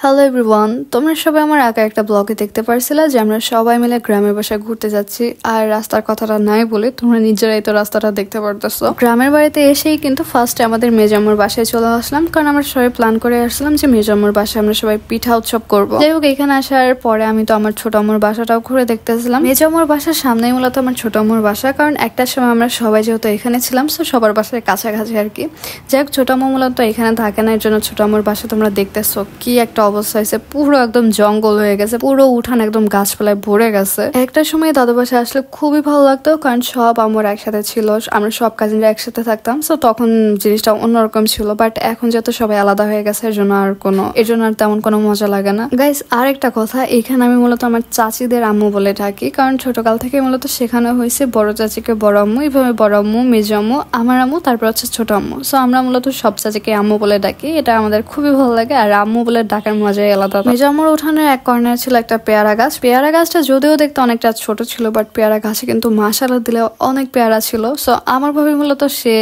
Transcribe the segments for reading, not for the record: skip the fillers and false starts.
Hello everyone, তোমরা সবাই আমার আগে একটা ব্লগে দেখতে পারছিলে যে আমরা সবাই মিলে গ্রামের বাসায় ঘুরতে যাচ্ছি। আর রাস্তার কথাটা নাই বলে তোমরা নিজেরাই তো রাস্তাটা দেখতে পারতেছো। গ্রামের বাড়িতে এসেই কিন্তু ফার্স্টে আমাদের মেজাম্মুর বাসায় চলে আসলাম, কারণ আমরা সবাই প্ল্যান করে আসলাম যে মেজাম্মুর বাসায় আমরা সবাই পিঠা উৎসব করবো। যাই হোক, এখানে আসার পরে আমি তো আমার ছোট আম্মুর বাসাটাও ঘুরে দেখতেছিলাম। মেজাম্মুর বাসার সামনেই মূলত আমার ছোট আম্মুর বাসা, কারণ একটা সময় আমরা সবাই যেহেতু এখানে ছিলাম, তো সবার বাসায় কাছাকাছি আর কি। যাই হোক, ছোট আম্মু মূলত এখানে থাকে না, এর জন্য ছোট আম্মুর বাসা তোমরা দেখতেছো কি একটা অবস্থা হয়েছে, পুরো একদম জঙ্গল হয়ে গেছে, পুরো উঠান একদম গাছপালায় ভরে গেছে। একটা সময় দাদু বাসায় আসলে খুবই ভালো লাগতো, কারণ সব আমার একসাথে ছিল, আমরা সব কাজিনরা একসাথে থাকতাম। তো তখন জিনিসটা অন্যরকম ছিল, বাট এখন যেহেতু সবাই আলাদা হয়ে গেছে এর জন্য আর তেমন কোনো মজা লাগে না। গাইস, আর একটা কথা, এখানে আমি মূলত আমার চাচিদের আম্মু বলে থাকি, কারণ ছোটকাল থেকে মূলত শেখানো হয়েছে বড় চাচিকে বড় আম্মু, এইভাবে বড় আম্মু, মেজ আম্মু, আমার আম্মু, তারপর হচ্ছে ছোট আম্মু। সো আমরা মূলত সব চাচিকে আম্মু বলে ডাকি, এটা আমাদের খুবই ভালো লাগে। আর আম্মু বলে ডাকার মজাই আলাদা। মেজাম্মুর উঠানের এক কর্নারে ছিল একটা পেয়ারা গাছ। পেয়ারা গাছটা যদিও দেখতে অনেকটা ছোট ছিল, বাট পেয়ারা গাছে কিন্তু মাশাআল্লাহ দিলে অনেক পেয়ারা ছিল। সো আমার ভাবি মূলত সে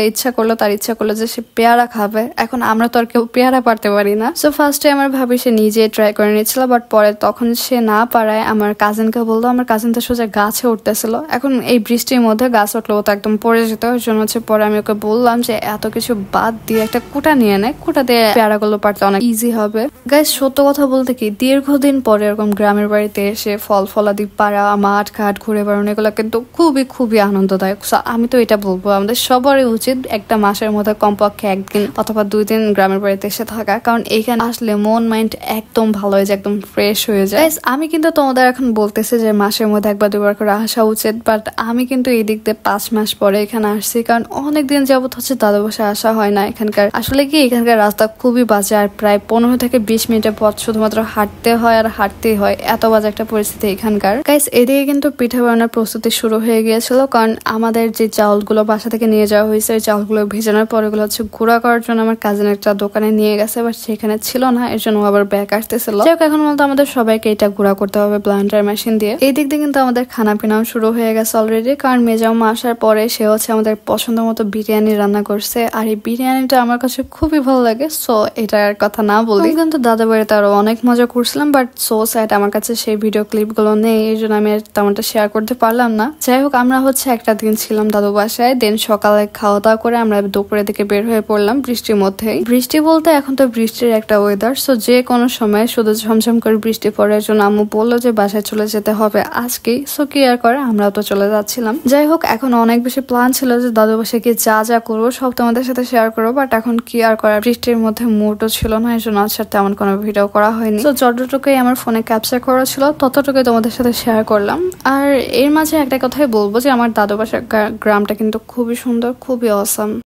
তার ইচ্ছা করলো যে সে পেয়ারা খাবে। এখন আমরা তো আর কেউ পেয়ারা পারতে পারি না। সো ফার্স্টে আমার ভাবি সে নিজে ট্রাই করে নিচ্ছিল, বাট পরে তখন সে না পারায় আমার কাজিনকে বললো। আমার কাজিন তো সোজা গাছে উঠতেছিল। এখন এই বৃষ্টির মধ্যে গাছ উঠলো, ও তো একদম পড়ে যেত। ওই জন্য হচ্ছে পরে আমি ওকে বললাম যে এত কিছু বাদ দিয়ে একটা কুটা নিয়ে নেয়, কুটা দিয়ে পেয়ারাগুলো পারতে অনেক ইজি হবে। গাইস, সত্য কথা বলতে কি, দীর্ঘদিন পরে এরকম গ্রামের বাড়িতে এসে ফল ফলাদি পাড়া, মাঠ ঘাট ঘুরে বেড়ানো, এগুলো কিন্তু খুবই খুবই আনন্দদায়ক। আমি তো এটা বলবো আমাদের সবারই উচিত একটা মাসের মধ্যে কমপক্ষে একদিন অথবা 2 দিন গ্রামের বাড়িতে এসে থাকা, কারণ এইখানে আসলে মন মাইন্ড একদম ভালো হয়ে যায়, একদম ফ্রেশ হয়ে যায়। আমি কিন্তু তোমাদের এখন বলতেছি যে মাসের মধ্যে 1-2 বার করে আসা উচিত, বাট আমি কিন্তু এই দিক দিয়ে 5 মাস পরে এখানে আসছি, কারণ অনেকদিন যাবত হচ্ছে দাদু বাসায় আসা হয় না। আসলে কি এখানকার রাস্তা খুবই বাজে, আর প্রায় 15 থেকে 20 মিনিটের পথ শুধুমাত্র হাঁটতে হয় আর হাঁটতেই হয়, এত বাজে একটা পরিস্থিতি এখানকার। গাইস, এদিকে কিন্তু পিঠা বানানোর প্রস্তুতি শুরু হয়ে গিয়েছিল, কারণ আমাদের যে চাউলগুলো বাসা থেকে নিয়ে যাওয়া হয়েছে, ওই চাউলগুলো ভেজানোর পর ওগুলো হচ্ছে গুঁড়া করার জন্য আমার কাজিন একটা দোকানে নিয়ে গেছে, বাট সেখানে ছিল না, এর জন্য আবার ব্যাগ আসতেছিল। যাই হোক, এখন বলতে আমাদের সবাইকে এটা গুঁড়া করতে হবে ব্লেন্ডার মেশিন দিয়ে। এই দিক দিয়ে কিন্তু আমাদের খানা পিনাও শুরু হয়ে গেছে অলরেডি, কারণ মেজাম্মা আসার পরে সে হচ্ছে আমাদের পছন্দ মতো বিরিয়ানি রান্না করছে। আর এই বিরিয়ানিটা আমার কাছে খুবই ভালো লাগে। সো এটার কথা না বলি, কিন্তু দাদা বাড়িতে আরো অনেক মজা করছিলাম, বাট সো স্যাড আমার কাছে সেই ভিডিও ক্লিপ গুলো নেই, এই জন্য আমি তেমনটা শেয়ার করতে পারলাম না। যাই হোক, আমরা হচ্ছে একটা দিন ছিলাম দাদু বাসায়, দেন সকালে খাওয়া দাওয়া করে আমরা দুপুরের দিকে বের হয়ে পড়লাম বৃষ্টির মধ্যেই। বৃষ্টি বলতে এখন তো বৃষ্টির একটা ওয়েদার, সো যে কোনো সময় শুধু ঝমঝম করে বৃষ্টি পড়ার জন্য আম্মু বললো যে বাসায় চলে যেতে হবে আজকেই। সো কি আর করে, আমরাও তো চলে যাচ্ছিলাম। যাই হোক, এখন অনেক বেশি প্ল্যান ছিল যে দাদু বাসায় গিয়ে যা করবো সব তোমাদের সাথে শেয়ার করবো, বাট এখন কি আর করার, বৃষ্টির মধ্যে মুডও ছিল না, এই জন্য আজকে তেমন কোনো ভিডিও করা হয়নি। তো যতটুকুই আমার ফোনে ক্যাপচার করা ছিল ততটুকুই তোমাদের সাথে শেয়ার করলাম। আর এর মাঝে একটা কথাই বলবো যে আমার দাদু বাসার গ্রামটা কিন্তু খুবই সুন্দর, খুবই অসাম।